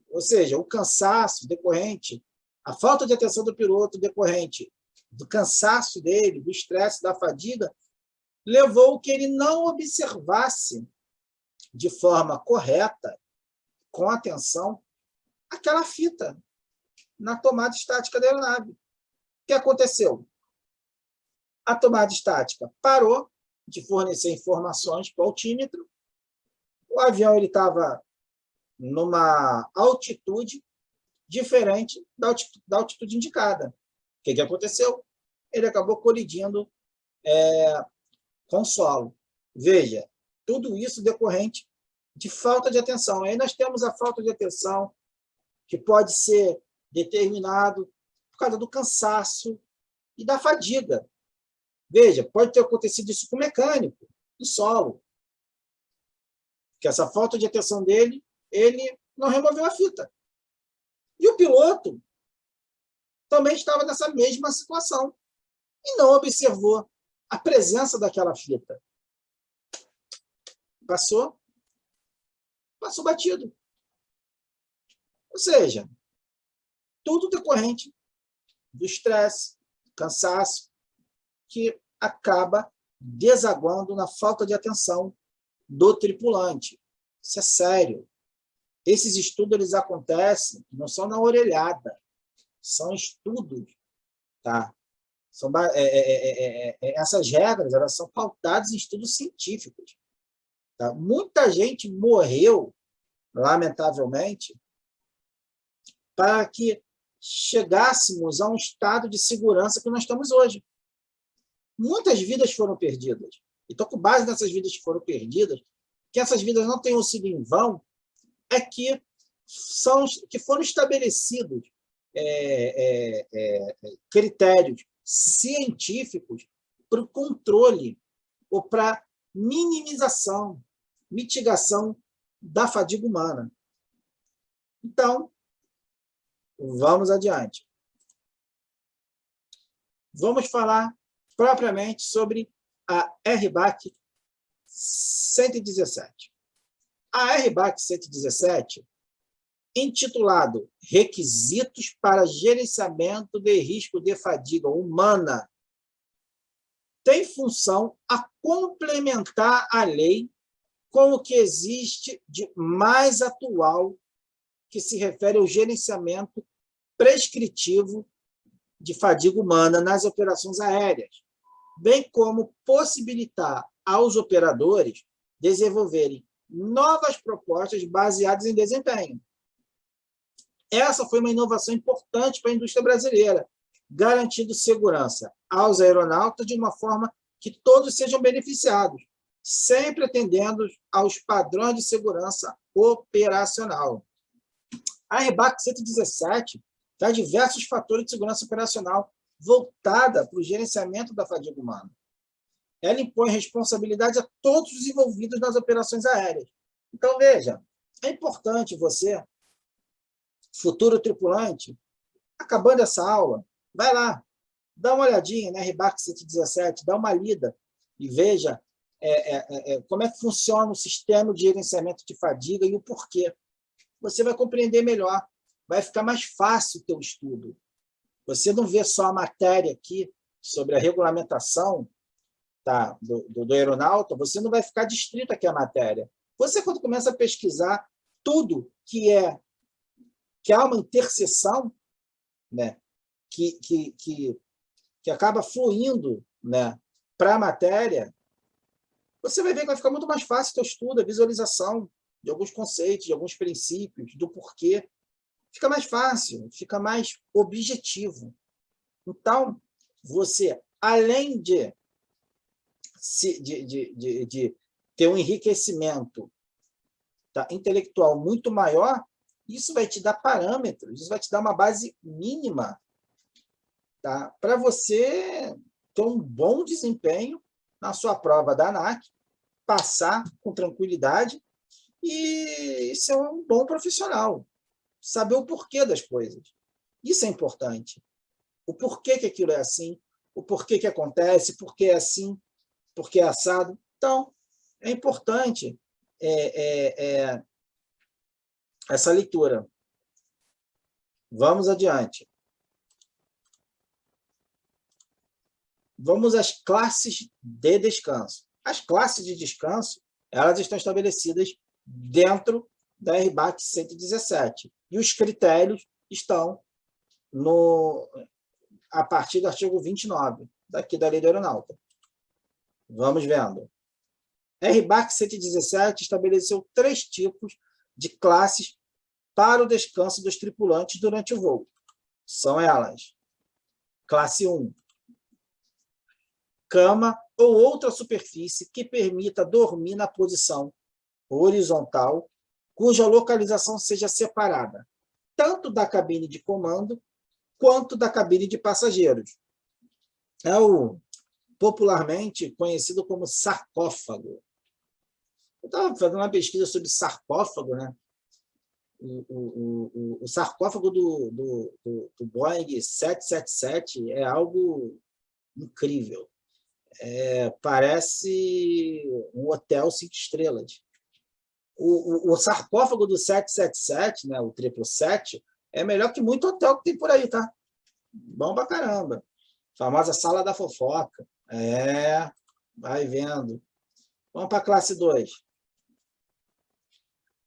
ou seja, o cansaço decorrente, a falta de atenção do piloto decorrente do cansaço dele, do estresse, da fadiga, levou que ele não observasse de forma correta, com atenção, aquela fita na tomada estática da aeronave. O que aconteceu? A tomada estática parou de fornecer informações para o altímetro, o avião estava numa altitude diferente da altitude indicada. O que aconteceu? Ele acabou colidindo com o solo. Veja, tudo isso decorrente de falta de atenção. Aí nós temos a falta de atenção, que pode ser determinado por causa do cansaço e da fadiga. Veja, pode ter acontecido isso com o mecânico, no solo. Que essa falta de atenção dele, ele não removeu a fita. E o piloto também estava nessa mesma situação. e não observou a presença daquela fita. Passou batido. Ou seja, tudo decorrente do estresse, cansaço, que acaba desaguando na falta de atenção do tripulante. Isso é sério. Esses estudos eles acontecem, não são na orelhada, são estudos, tá? Essas regras elas são pautadas em estudos científicos. Tá? Muita gente morreu, lamentavelmente, para que chegássemos a um estado de segurança que nós estamos hoje. Muitas vidas foram perdidas. Então, com base nessas vidas que foram perdidas, que essas vidas não tenham sido em vão, é que foram estabelecidos critérios científicos para o controle ou para minimização, mitigação da fadiga humana. Então, vamos adiante. Vamos falar propriamente sobre a RBAC 117. A RBAC 117, intitulado Requisitos para Gerenciamento de Risco de Fadiga Humana, tem função a complementar a lei com o que existe de mais atual que se refere ao gerenciamento prescritivo de fadiga humana nas operações aéreas, bem como possibilitar aos operadores desenvolverem novas propostas baseadas em desempenho. Essa foi uma inovação importante para a indústria brasileira, garantindo segurança aos aeronautas de uma forma que todos sejam beneficiados, sempre atendendo aos padrões de segurança operacional. A RBAC 117 traz diversos fatores de segurança operacional voltada para o gerenciamento da fadiga humana. Ela impõe responsabilidade a todos os envolvidos nas operações aéreas. Então, veja, é importante você, futuro tripulante, acabando essa aula, vai lá, dá uma olhadinha na RBAC 117, dá uma lida e veja como é que funciona o sistema de gerenciamento de fadiga e o porquê. Você vai compreender melhor, vai ficar mais fácil o teu estudo. Você não vê só a matéria aqui sobre a regulamentação do aeronauta, você não vai ficar distrito aqui a matéria. Você, quando começa a pesquisar tudo que há uma interseção, né, que acaba fluindo, né, para a matéria, você vai ver que vai ficar muito mais fácil o teu estudo, a visualização de alguns conceitos, de alguns princípios, do porquê. Fica mais fácil, fica mais objetivo. Então, você, além de ter um enriquecimento intelectual muito maior, isso vai te dar parâmetros, isso vai te dar uma base mínima para você ter um bom desempenho na sua prova da ANAC, passar com tranquilidade e ser um bom profissional, saber o porquê das coisas. Isso é importante. O porquê que aquilo é assim, o porquê que acontece, por que é assim, por que é assado. Então, é importante essa leitura. Vamos adiante. Vamos às classes de descanso. As classes de descanso, elas estão estabelecidas dentro da RBAC 117. E os critérios estão a partir do artigo 29, daqui da Lei do Aeronauta. Vamos vendo. A RBAC 117 estabeleceu 3 tipos de classes para o descanso dos tripulantes durante o voo. São elas: classe 1, cama ou outra superfície que permita dormir na posição horizontal, cuja localização seja separada tanto da cabine de comando quanto da cabine de passageiros. É o popularmente conhecido como sarcófago. Eu estava fazendo uma pesquisa sobre sarcófago, né? O sarcófago do Boeing 777 é algo incrível. Parece um hotel 5 estrelas. O sarcófago do 777, né, o 777, é melhor que muito hotel que tem por aí, tá? Bom pra caramba. Famosa sala da fofoca. Vai vendo. Vamos para a classe 2.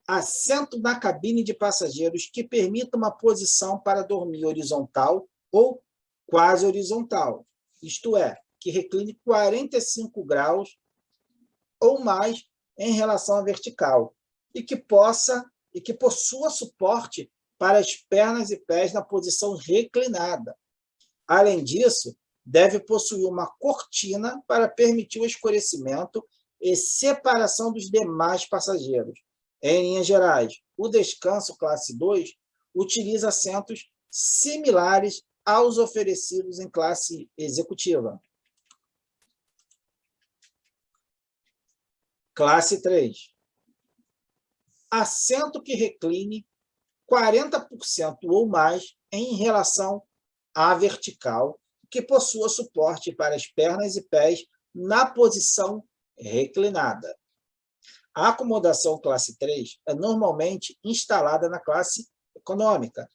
Assento na cabine de passageiros que permita uma posição para dormir horizontal ou quase horizontal. Isto é, que recline 45 graus ou mais em relação à vertical e que possua suporte para as pernas e pés na posição reclinada. Além disso, deve possuir uma cortina para permitir o escurecimento e separação dos demais passageiros. Em linhas gerais, o descanso classe 2 utiliza assentos similares aos oferecidos em classe executiva. Classe 3. Assento que recline 40% ou mais em relação à vertical, que possua suporte para as pernas e pés na posição reclinada. A acomodação classe 3 é normalmente instalada na classe econômica,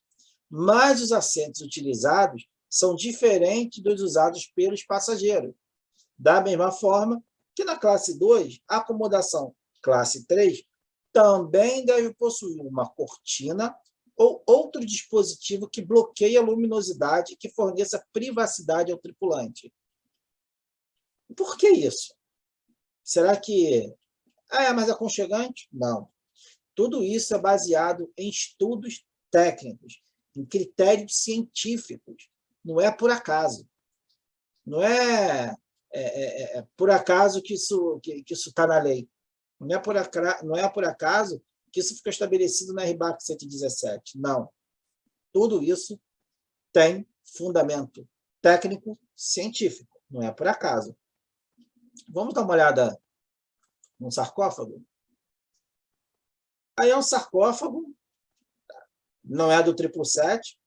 mas os assentos utilizados são diferentes dos usados pelos passageiros. Da mesma forma que na classe 2, a acomodação classe 3 também deve possuir uma cortina ou outro dispositivo que bloqueie a luminosidade e que forneça privacidade ao tripulante. Por que isso? Será que é mais aconchegante? Não. Tudo isso é baseado em estudos técnicos, em critérios científicos. Não é por acaso. Não é por acaso que isso está na lei. Não é por acaso que isso fica estabelecido na RBAC 117. Não. Tudo isso tem fundamento técnico científico. Não é por acaso. Vamos dar uma olhada no sarcófago? Aí é um sarcófago, não é do 777,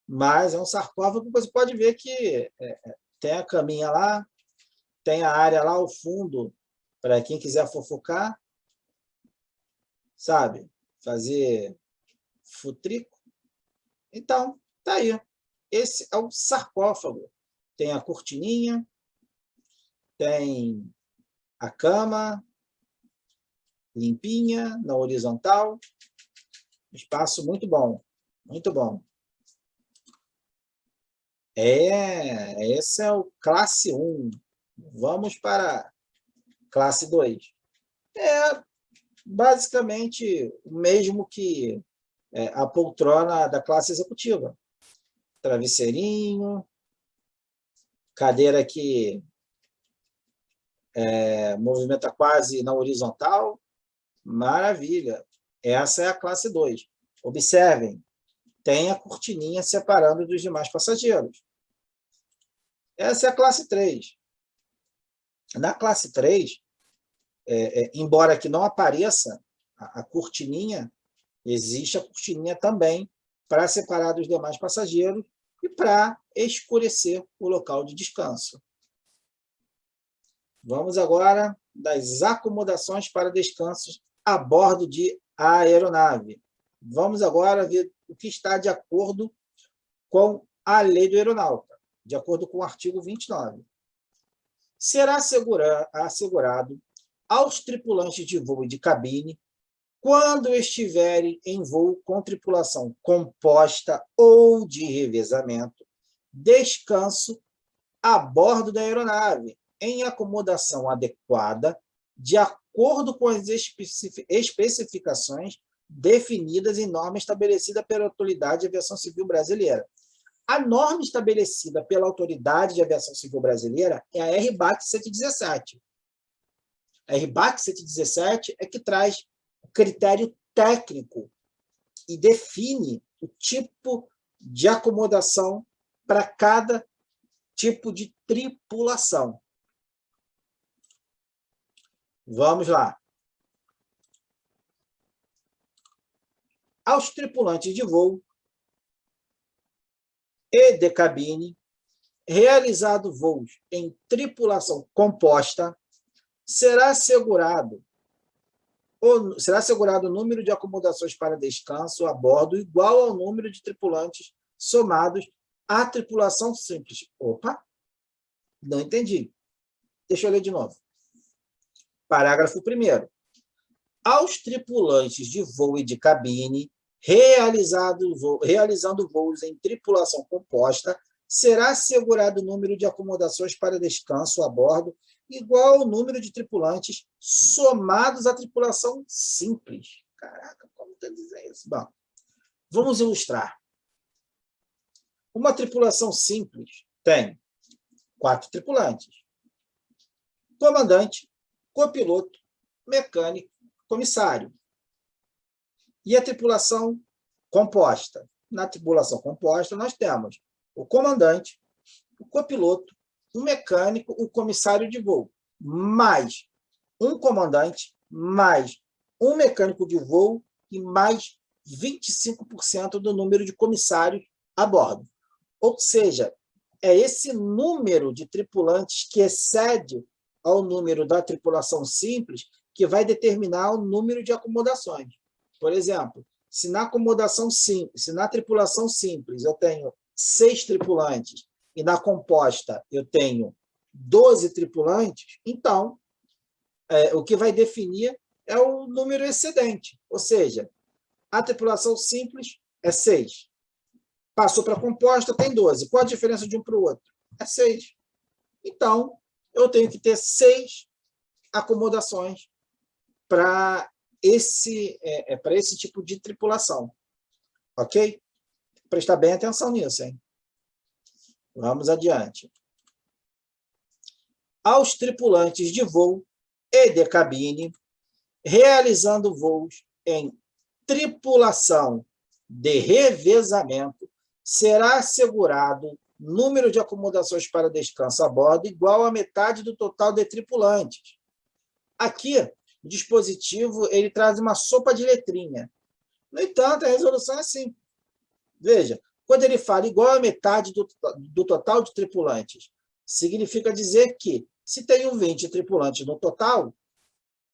mas é um sarcófago que você pode ver que tem a caminha lá, tem a área lá ao fundo, para quem quiser fofocar, sabe? Fazer futrico. Então, tá aí. Esse é o sarcófago. Tem a cortininha, tem a cama limpinha, na horizontal. Espaço muito bom. Muito bom. Esse é o classe 1. Vamos para classe 2. Basicamente o mesmo que a poltrona da classe executiva. Travesseirinho, cadeira que movimenta quase na horizontal. Maravilha. Essa é a classe 2. Observem, tem a cortininha separando dos demais passageiros. Essa é a classe 3. Na classe 3, embora que não apareça a cortininha, existe a cortininha também para separar dos demais passageiros e para escurecer o local de descanso. Vamos agora das acomodações para descansos a bordo de aeronave. Vamos agora ver o que está de acordo com a lei do aeronauta, de acordo com o artigo 29. Será assegurado aos tripulantes de voo e de cabine, quando estiverem em voo com tripulação composta ou de revezamento, descanso a bordo da aeronave, em acomodação adequada, de acordo com as especificações definidas em norma estabelecida pela Autoridade de Aviação Civil Brasileira. A norma estabelecida pela Autoridade de Aviação Civil Brasileira é a RBAC 117. A RBAC 117 é que traz o critério técnico e define o tipo de acomodação para cada tipo de tripulação. Vamos lá. Aos tripulantes de voo e de cabine, realizado voos em tripulação composta, será assegurado o número de acomodações para descanso a bordo igual ao número de tripulantes somados à tripulação simples. Opa, não entendi. Deixa eu ler de novo. Parágrafo 1º. Aos tripulantes de voo e de cabine, realizando voos em tripulação composta, será assegurado o número de acomodações para descanso a bordo igual ao número de tripulantes somados à tripulação simples. Caraca, como quer dizer isso? Bom, vamos ilustrar. Uma tripulação simples tem 4 tripulantes: comandante, copiloto, mecânico, comissário. E a tripulação composta? Na tripulação composta, nós temos o comandante, o copiloto, o mecânico, o comissário de voo, mais um comandante, mais um mecânico de voo e mais 25% do número de comissários a bordo. Ou seja, é esse número de tripulantes que excede ao número da tripulação simples que vai determinar o número de acomodações. Por exemplo, se na tripulação simples eu tenho 6 tripulantes e na composta eu tenho 12 tripulantes, então o que vai definir é o número excedente. Ou seja, a tripulação simples é 6. Passou para a composta, tem 12. Qual a diferença de um para o outro? É 6. Então, eu tenho que ter 6 acomodações para esse tipo de tripulação. Ok? Prestar bem atenção nisso, hein? Vamos adiante. Aos tripulantes de voo e de cabine, realizando voos em tripulação de revezamento, será assegurado número de acomodações para descanso a bordo igual à metade do total de tripulantes. Aqui, o dispositivo ele traz uma sopa de letrinha. No entanto, a resolução é assim. Veja, quando ele fala igual à metade do total de tripulantes, significa dizer que, se tenho 20 tripulantes no total,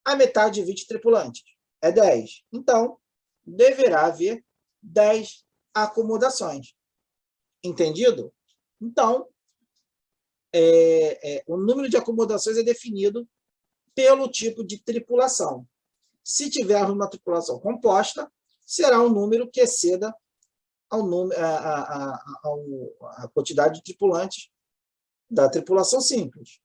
a metade de 20 tripulantes é 10. Então, deverá haver 10 acomodações. Entendido? Então, o número de acomodações é definido pelo tipo de tripulação. Se tivermos uma tripulação composta, será um número que exceda a quantidade de tripulantes da tripulação simples,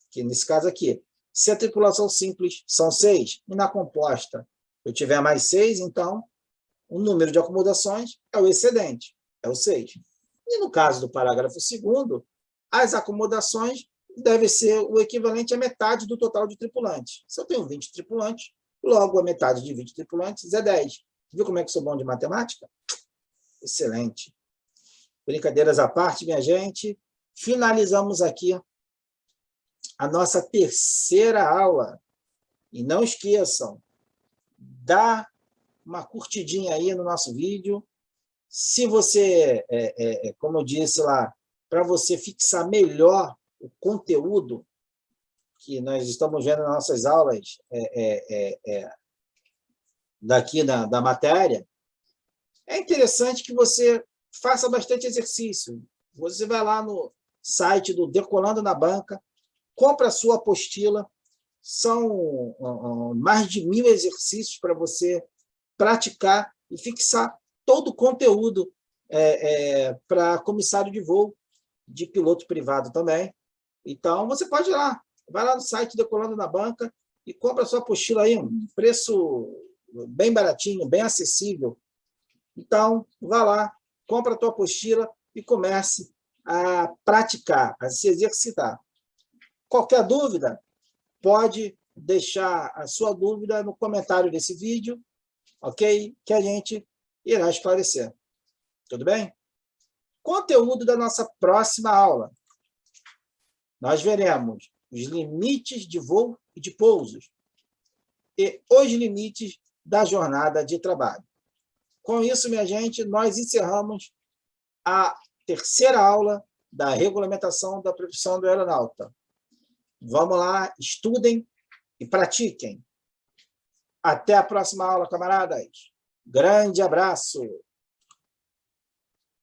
que nesse caso aqui, se a tripulação simples são 6 e na composta eu tiver mais 6, então o número de acomodações é o excedente, é o 6. E no caso do parágrafo 2º, as acomodações devem ser o equivalente à metade do total de tripulantes. Se eu tenho 20 tripulantes, logo a metade de 20 tripulantes é 10. Viu como é que eu sou bom de matemática? Excelente. Brincadeiras à parte, minha gente. Finalizamos aqui a nossa terceira aula. E não esqueçam, dá uma curtidinha aí no nosso vídeo. Se você, como eu disse lá, para você fixar melhor o conteúdo que nós estamos vendo nas nossas aulas daqui da matéria, é interessante que você faça bastante exercício. Você vai lá no site do Decolando na Banca, compra a sua apostila, são mais de 1000 exercícios para você praticar e fixar todo o conteúdo para comissário de voo, de piloto privado também. Então, você pode ir lá, vai lá no site Decolando na Banca e compra a sua apostila aí, um preço bem baratinho, bem acessível. Então, vá lá, compra a tua apostila e comece a praticar, a se exercitar. Qualquer dúvida, pode deixar a sua dúvida no comentário desse vídeo, ok? Que a gente irá esclarecer. Tudo bem? Conteúdo da nossa próxima aula. Nós veremos os limites de voo e de pousos e os limites da jornada de trabalho. Com isso, minha gente, nós encerramos a terceira aula da regulamentação da profissão do aeronauta. Vamos lá, estudem e pratiquem. Até a próxima aula, camaradas. Grande abraço!